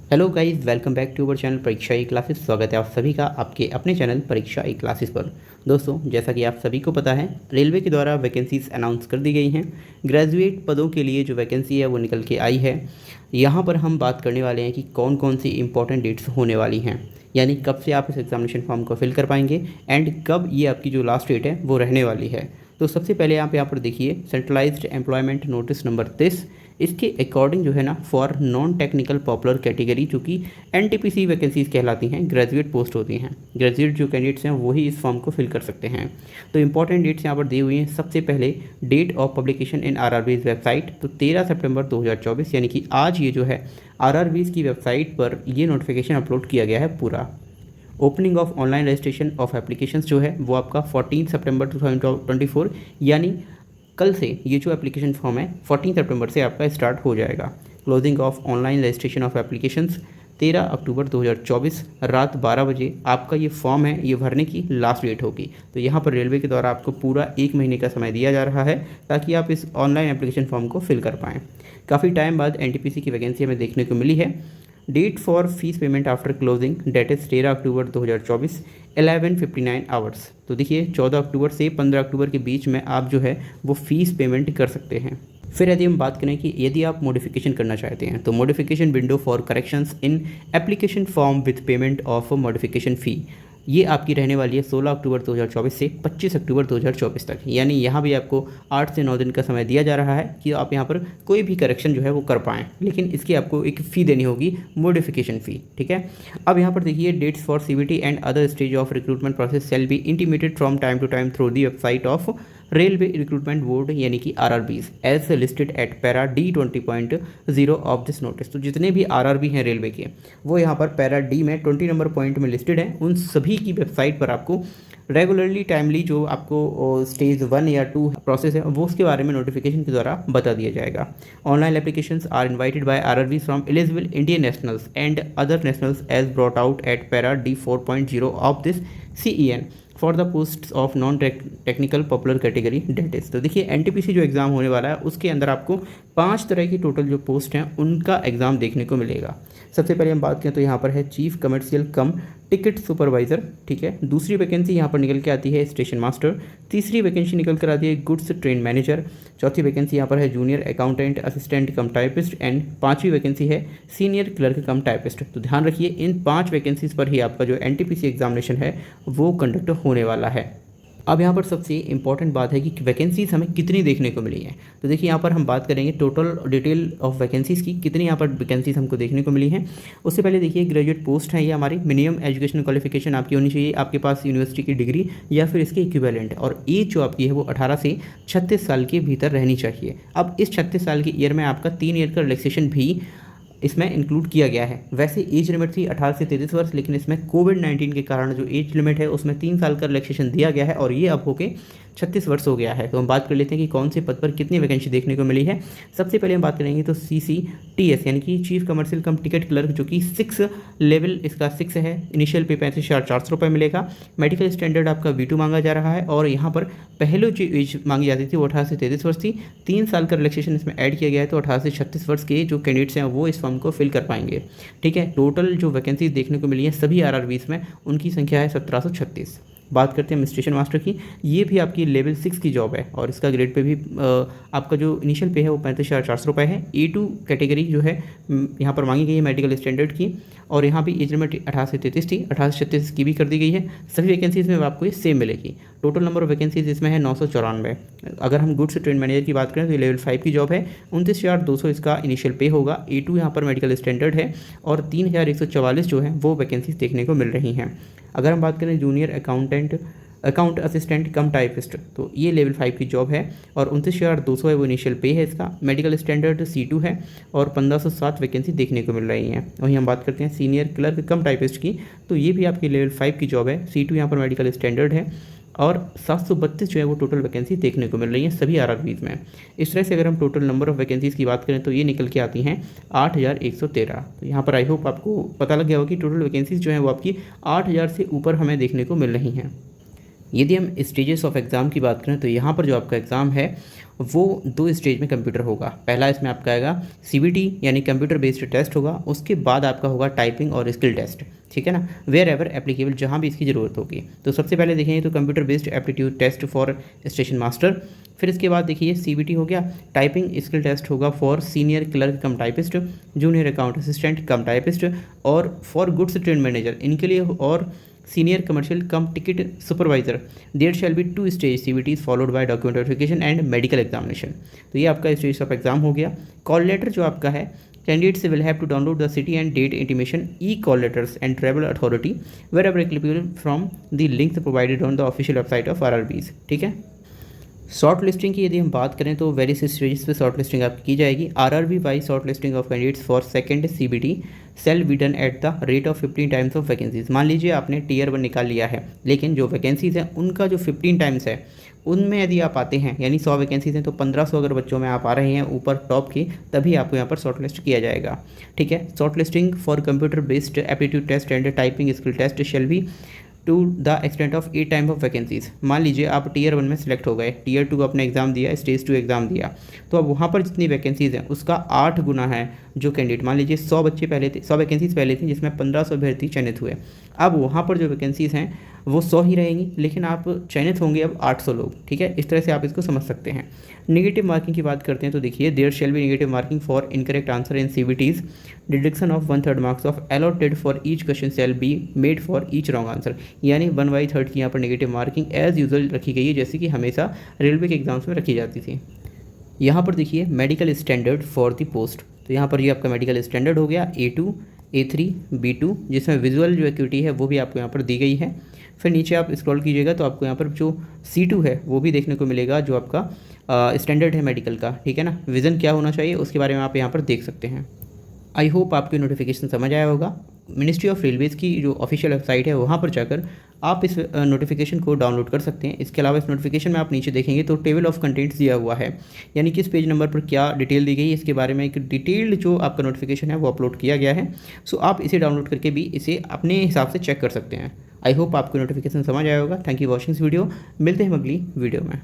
Hello guys, welcome back to our channel Pariksha e classes. स्वागत है आप सभी का आपके अपने चैनल परीक्षा ई क्लासेस पर। दोस्तों, जैसा कि आप सभी को पता है, रेलवे के द्वारा वैकेंसीज अनाउंस कर दी गई हैं। ग्रेजुएट पदों के लिए जो वैकेंसी है वो निकल के आई है। यहाँ पर हम बात करने वाले हैं कि कौन कौन सी इंपॉर्टेंट डेट्स होने वाली हैं, यानी कब से आप इस एग्जामिनेशन फॉर्म को फिल कर पाएंगे एंड कब ये आपकी जो लास्ट डेट है वो रहने वाली है। तो सबसे पहले आप यहाँ पर देखिए, सेंट्रलाइज्ड एम्प्लॉयमेंट नोटिस नंबर 30, इसके अकॉर्डिंग जो है ना, for non technical popular category, जो कि एनटीपीसी वैकेंसीज कहलाती हैं, ग्रेजुएट पोस्ट होती हैं। ग्रेजुएट जो कैंडिडेट्स हैं वही इस फॉर्म को फिल कर सकते हैं। तो इंपॉर्टेंट डेट्स यहाँ पर दी हुई हैं। सबसे पहले date of publication in RRBs website, तो 13 सितंबर 2024, यानी कि आज ये जो है आरआरबीज की वेबसाइट पर ये नोटिफिकेशन अपलोड किया गया है पूरा। Opening of online registration of applications जो है वो आपका 14 सितंबर 2024, यानी कल से ये जो एप्लीकेशन फॉर्म है 14 सितंबर से आपका स्टार्ट हो जाएगा। Closing of online registration of applications 13 October 2024 रात 12 बजे आपका ये फॉर्म है, ये भरने की लास्ट डेट होगी। तो यहाँ पर रेलवे के द्वारा आपको पूरा 1 महीने का समय दिया जा रहा है ताकि आप इस ऑनलाइन एप्लीकेशन फॉर्म को फिल कर पाएँ। काफ़ी टाइम बाद एनटीपीसी की वैकेंसी हमें देखने को मिली है। Date for fees payment after closing, date is 13 October 2024 11:59 hours. तो देखिए, 14 अक्टूबर से 15 अक्टूबर के बीच में आप जो है वो फ़ीस पेमेंट कर सकते हैं। फिर यदि हम बात करें कि यदि आप मॉडिफिकेशन करना चाहते हैं, तो modification window for corrections in application form with payment of modification fee, ये आपकी रहने वाली है 16 अक्टूबर 2024 से 25 अक्टूबर 2024 तक। यानी यहाँ भी आपको 8 से 9 दिन का समय दिया जा रहा है कि आप यहाँ पर कोई भी करेक्शन जो है वो कर पाएँ, लेकिन इसकी आपको एक फ़ी देनी होगी, मॉडिफिकेशन फ़ी। ठीक है। अब यहाँ पर देखिए, dates for CVT and other stage of recruitment process shall be intimated from time to time through the website of Railway Recruitment Board, यानी कि RRBs as listed at para D20.0 of this notice. तो जितने भी RRB हैं railway के, वो यहाँ पर पैरा डी में 20 नंबर पॉइंट में लिस्टेड है। उन सभी की वेबसाइट पर आपको रेगुलरली टाइमली जो आपको स्टेज 1 या 2 प्रोसेस है वो उसके बारे में नोटिफिकेशन के द्वारा बता दिया जाएगा। Online applications are invited by RRB from eligible Indian nationals and other nationals as brought out at para D4.0 of this CEN for the post of non technical popular category डेटेज। तो देखिए, NTPC जो exam होने वाला है उसके अंदर आपको 5 तरह की टोटल जो पोस्ट हैं उनका एग्ज़ाम देखने को मिलेगा। सबसे पहले हम बात करें तो यहाँ पर है chief commercial cum ticket supervisor. ठीक है। दूसरी वैकेंसी यहाँ पर निकल के आती है स्टेशन मास्टर। तीसरी वैकेंसी निकल कर आती है गुड्स ट्रेन मैनेजर। चौथी वैकेंसी यहाँ पर है junior accountant assistant cum typist and पांचवी वैकेंसी है सीनियर क्लर्क कम टाइपिस्ट। तो ध्यान रखिए, इन 5 वैकेंसीज पर ही आपका जो एनटीपीसी एग्जामिनेशन है वो कंडक्ट होने वाला है। अब यहाँ पर सबसे इंपॉर्टेंट बात है कि वैकेंसीज हमें कितनी देखने को मिली हैं। तो देखिए, यहाँ पर हम बात करेंगे टोटल डिटेल ऑफ वैकेंसीज़ की, कितनी यहाँ पर वैकेंसीज हमको देखने को मिली हैं। उससे पहले देखिए, ग्रेजुएट पोस्ट है ये हमारी। मिनिमम एजुकेशन क्वालिफिकेशन आपकी होनी चाहिए, आपके पास यूनिवर्सिटी की डिग्री या फिर इसके इक्विवेलेंट, और एज जो आपकी है वो 18 से 36 साल के भीतर रहनी चाहिए। अब इस 36 साल के ईयर में आपका 3 ईयर का रिलैक्सेशन भी इसमें इंक्लूड किया गया है। वैसे एज लिमिट थी 18 से 33 वर्ष, लेकिन इसमें कोविड-19 के कारण जो एज लिमिट है उसमें 3 साल का रिलैक्सेशन दिया गया है और ये अब होके 36 वर्ष हो गया है। तो हम बात कर लेते हैं कि कौन से पद पर कितनी वैकेंसी देखने को मिली है। सबसे पहले हम बात करेंगे तो CCTS, यानी कि chief commercial cum ticket clerk, जो कि 6 लेवल इसका 6 है। इनिशियल पे 35,400 रुपये मिलेगा। मेडिकल स्टैंडर्ड आपका V2 मांगा जा रहा है और यहाँ पर पहले जो एज मांगी जाती थी वो 18 से 33 वर्ष थी। 3 साल का रिलैक्सेशन इसमें ऐड किया गया है, तो 18 से 36 वर्ष के जो कैंडिडेट्स हैं वो इस फॉर्म को फिल कर पाएंगे। ठीक है। टोटल जो वैकेंसी देखने को मिली है सभी आरआरबीज में, उनकी संख्या है 1736। बात करते हैं स्टेशन मास्टर की। ये भी आपकी लेवल 6 की जॉब है और इसका ग्रेड पे भी आपका जो इनिशियल पे है वो 35,400 रुपये है। A2 कैटेगरी जो है यहाँ पर मांगी गई है मेडिकल स्टैंडर्ड की, और यहाँ भी एज लिमिट 18 से 33 थी, 18 से 36 की भी कर दी गई है। सभी वैकेंसीज में आपको ये सेम मिलेगी। टोटल नंबर ऑफ वैकेंसीज इसमें है 994। अगर हम गुड्स ट्रेन मैनेजर की बात करें तो ये लेवल 5 की जॉब है। 29,200 इसका इनिशियल पे होगा। A2 यहाँ पर मेडिकल स्टैंडर्ड है और 3,144 जो है वो वैकेंसीज देखने को मिल रही हैं। अगर हम बात करें junior account assistant cum typist, तो ये लेवल 5 की जॉब है और 29,200 है वो इनिशियल पे है इसका। मेडिकल स्टैंडर्ड C2 है और 1507 वैकेंसी देखने को मिल रही हैं। वहीं हम बात करते हैं सीनियर क्लर्क कम टाइपिस्ट की, तो ये भी आपकी लेवल 5 की जॉब है। C2 यहाँ पर मेडिकल स्टैंडर्ड है और 732 जो है वो टोटल वैकेंसी देखने को मिल रही है सभी आरआरबीज में। इस तरह से अगर हम टोटल नंबर ऑफ वैकेंसीज़ की बात करें तो ये निकल के आती हैं 8,113। तो यहाँ पर आई होप आपको पता लग गया होगा कि टोटल वैकेंसीज़ जो है वो आपकी 8,000 से ऊपर हमें देखने को मिल रही हैं। यदि हम स्टेजेस ऑफ एग्ज़ाम की बात करें तो यहाँ पर जो आपका एग्ज़ाम है वो 2 स्टेज में कंप्यूटर होगा। पहला इसमें आपका आएगा CBT यानी कंप्यूटर बेस्ड टेस्ट होगा, उसके बाद आपका होगा टाइपिंग और स्किल टेस्ट, ठीक है ना, वेयर एवर एप्लीकेबल, जहाँ भी इसकी ज़रूरत होगी। तो सबसे पहले देखेंगे तो computer based aptitude test for station master, फिर इसके बाद देखिए CBT हो गया, टाइपिंग स्किल टेस्ट होगा for senior clerk cum typist, junior account assistant cum typist और फॉर गुड्स ट्रेन मैनेजर इनके लिए, और senior commercial cum ticket supervisor. There shall be 2 stage CBT followed by document verification and medical examination. तो ये आपका stage of exam हो गया। Call letter जो आपका है, candidates will have to download the city and date intimation call letters and travel authority wherever applicable from the links provided on the official website of RRBs, ठीक है। Short listing की यदि हम बात करें तो वेरियस स्टेजेस पे short listing आपकी की जाएगी। RRB wise short listing of candidates for second CBT shall be done at the rate of 15 times of vacancies. मान लीजिए आपने Tier 1 निकाल लिया है, लेकिन जो वैकेंसीज़ हैं उनका जो 15 टाइम्स है, उनमें यदि आप आते हैं, यानी 100 वैकेंसीज हैं तो 1500 अगर बच्चों में आप आ रहे हैं ऊपर टॉप की, तभी आपको यहाँ पर शॉर्ट लिस्ट किया जाएगा, ठीक है। Short listing for computer based aptitude test and typing skill test shall be to the extent of 8 time of vacancies. मान लीजिए आप Tier 1 में सिलेक्ट हो गए, Tier 2 आपने एग्जाम दिया, स्टेज 2 एग्जाम दिया, तो अब वहाँ पर जितनी वैकेंसीज हैं उसका 8 गुना है जो कैंडिडेट। मान लीजिए 100 बच्चे पहले थे, 100 वैकेंसीज पहले थी जिसमें 1500 अभ्यर्थी चयनित हुए। अब वहाँ पर जो वैकेंसीज हैं वो 100 ही रहेंगी, लेकिन आप चयनित होंगे अब 800 लोग, ठीक है। इस तरह से आप इसको समझ सकते हैं। नेगेटिव मार्किंग की बात करते हैं तो देखिए, there shall be negative marking for incorrect answer in CBTs, deduction of 1/3 marks of allotted for each question shall be made for each wrong answer. यानी 1/3 की यहाँ पर नेगेटिव मार्किंग एज यूजुअल रखी गई है, जैसे कि हमेशा रेलवे के एग्जाम्स में रखी जाती थी। यहाँ पर देखिए medical standard for the post, तो यहाँ पर ये आपका मेडिकल स्टैंडर्ड हो गया A2, A3, B2, जिसमें विजुअल जो एक्टिविटी है वो भी आपको यहाँ पर दी गई है। फिर नीचे आप स्क्रॉल कीजिएगा तो आपको यहाँ पर जो C2 है वो भी देखने को मिलेगा, जो आपका स्टैंडर्ड है मेडिकल का, ठीक है ना। विज़न क्या होना चाहिए उसके बारे में आप यहाँ पर देख सकते हैं। आई होप आपको नोटिफिकेशन समझ आया होगा। मिनिस्ट्री ऑफ रेलवेज़ की जो ऑफिशियल वेबसाइट है वहाँ पर जाकर आप इस नोटिफिकेशन को डाउनलोड कर सकते हैं। इसके अलावा इस नोटिफिकेशन में आप नीचे देखेंगे तो टेबल ऑफ कंटेंट्स दिया हुआ है, यानी किस पेज नंबर पर क्या डिटेल दी गई है, इसके बारे में एक डिटेल्ड जो आपका नोटिफिकेशन है वो अपलोड किया गया है। सो आप इसे डाउनलोड करके भी इसे अपने हिसाब से चेक कर सकते हैं। आई होप आपको नोटिफिकेशन समझ आया होगा। Thank you watching this video. मिलते हैं अगली वीडियो में।